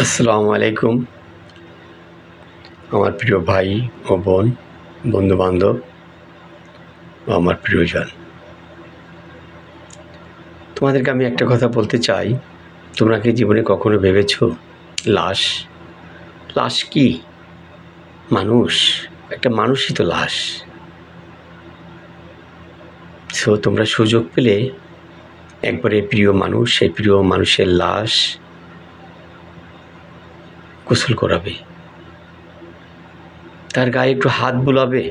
আসসালামু আলাইকুম। আমার প্রিয় ভাই ও বোন, বন্ধু-বান্ধব ও আমার প্রিয়জন। তোমাদেরকে আমি একটা কথা বলতে চাই, তোমরা কি জীবনে কখনো ভেবেছ লাশ? লাশ কি? মানুষ। একটা মানুষই তো লাশ। সো তোমরা সুযোগ পেলে একবারে প্রিয় মানুষ, সেই প্রিয় মানুষের লাশ গোসল করাবে। তার গায়ে একটু হাত বুলাবে।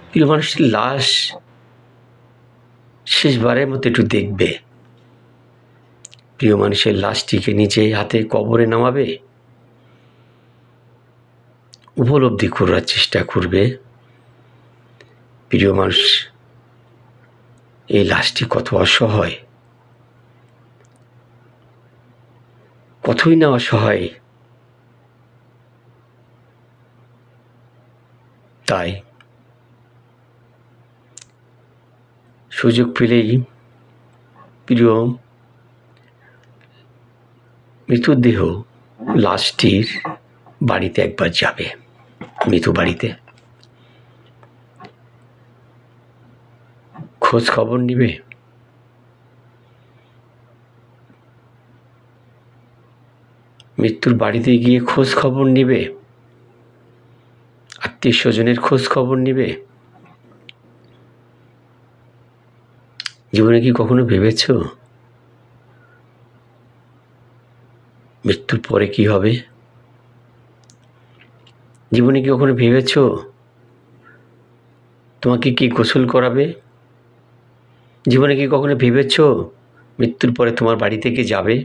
প্রিয় মানুষের লাশ শেষবারের মতো একটু দেখবে। প্রিয় মানুষের লাশটিকে নিজে হাতে কবরে নামাবে। উপলব্ধি করার চেষ্টা করবে প্রিয় মানুষ এই লাশটি কত অসহায়, কতই না অসহায়। তাই সুযোগ পেলেই প্রিয় মৃতদেহ লাশটির বাড়িতে একবার যাবে, মৃত বাড়িতে খোঁজ খবর নিবে। মৃত্যুর বাড়িতে গিয়ে খোঁজ খবর নিবে, আত্মীয় স্বজনের খোঁজ খবর নিবে। জীবনে কি কখনো ভেবেছ মৃত্যুর পরে কি হবে? জীবনে কি কখনো ভেবেছ তোমাকে কি গোসল করাবে? জীবনে কি কখনো ভেবেছ মৃত্যুর পরে তোমার বাড়ি থেকে যাবে?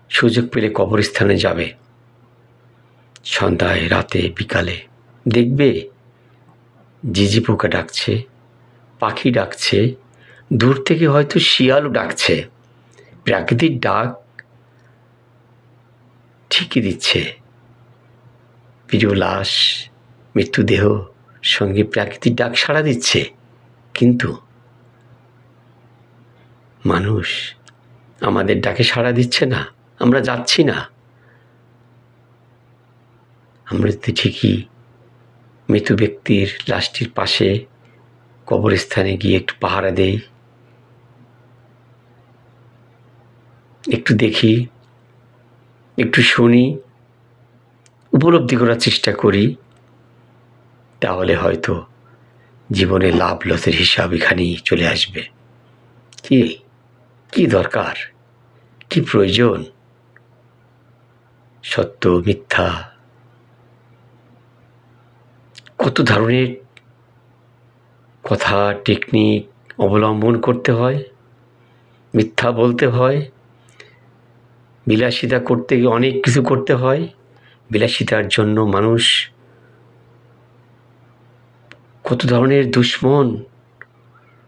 সুযোগ পেলে কবরস্থানে যাবে, সন্ধ্যায়, রাতে, বিকালে দেখবে ঝিঁঝি পোকা ডাকছে, পাখি ডাকছে, দূর থেকে হয়তো শিয়ালও ডাকছে। প্রাকৃতিক ডাক ঠিকই দিচ্ছে। প্রিয় লাশ, মৃত্যুদেহ সঙ্গে প্রাকৃতিক ডাক সাড়া দিচ্ছে। কিন্তু মানুষ আমাদের ডাকে সাড়া দিচ্ছে না, আমরা যাচ্ছি না। আমরা তো ঠিকই মৃত ব্যক্তির লাশটির পাশে কবরস্থানে গিয়ে একটু পাহারা দেই, একটু দেখি, একটু শুনি, উপলব্ধি করার চেষ্টা করি। তাহলে হয়তো জীবনে লাভ লসের হিসাব এখানেই চলে আসবে। কি দরকার, কি প্রয়োজন সত্য মিথ্যা কত ধরনের কথা টেকনিক অবলম্বন করতে হয়, মিথ্যা বলতে হয়, বিলাসিতা করতে গিয়ে অনেক কিছু করতে হয়। বিলাসিতার জন্য মানুষ কত ধরনের দুশ্মন,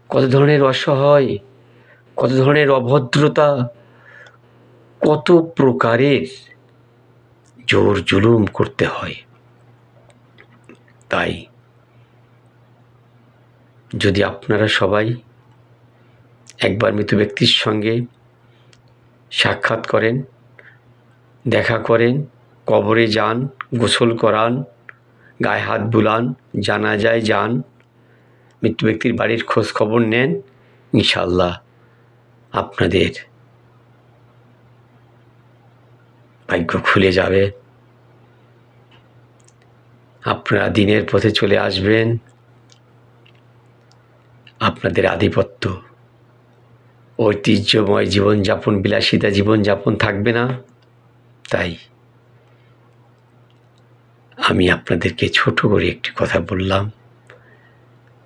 কত ধরনের অসহায়, কত ধরনের অভদ্রতা, কত প্রকারের জোর জুলুম করতে হয়। তাই যদি আপনারা সবাই একবার মৃত ব্যক্তির সঙ্গে সাক্ষাৎ করেন, দেখা করেন, কবরে যান, গোসল করান, গায়ে হাত বুলান, জানাজায় যান, মৃত ব্যক্তির বাড়ির খোঁজ খবর নেন, ইনশাআল্লাহ আপনাদের ভাগ্য খুলে যাবে। আপনারা দিনের পথে চলে আসবেন। আপনাদের আধিপত্য, ঐতিহ্যময় জীবনযাপন, বিলাসিতা জীবনযাপন থাকবে না। তাই আমি আপনাদেরকে ছোট করে একটি কথা বললাম।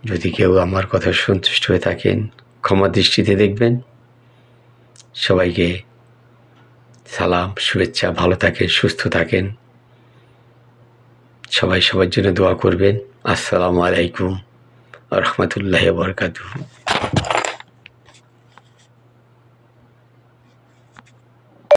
যদি কেউ আমার কথা সন্তুষ্ট হয়ে থাকেন, ক্ষমা দৃষ্টিতে দেখবেন। সবাইকে সালাম, শুভেচ্ছা। ভালো থাকেন, সুস্থ থাকেন। সবাই সবার জন্য দোয়া করবেন। আসসালামু আলাইকুম ওয়া রাহমাতুল্লাহি ওয়া বারাকাতুহু।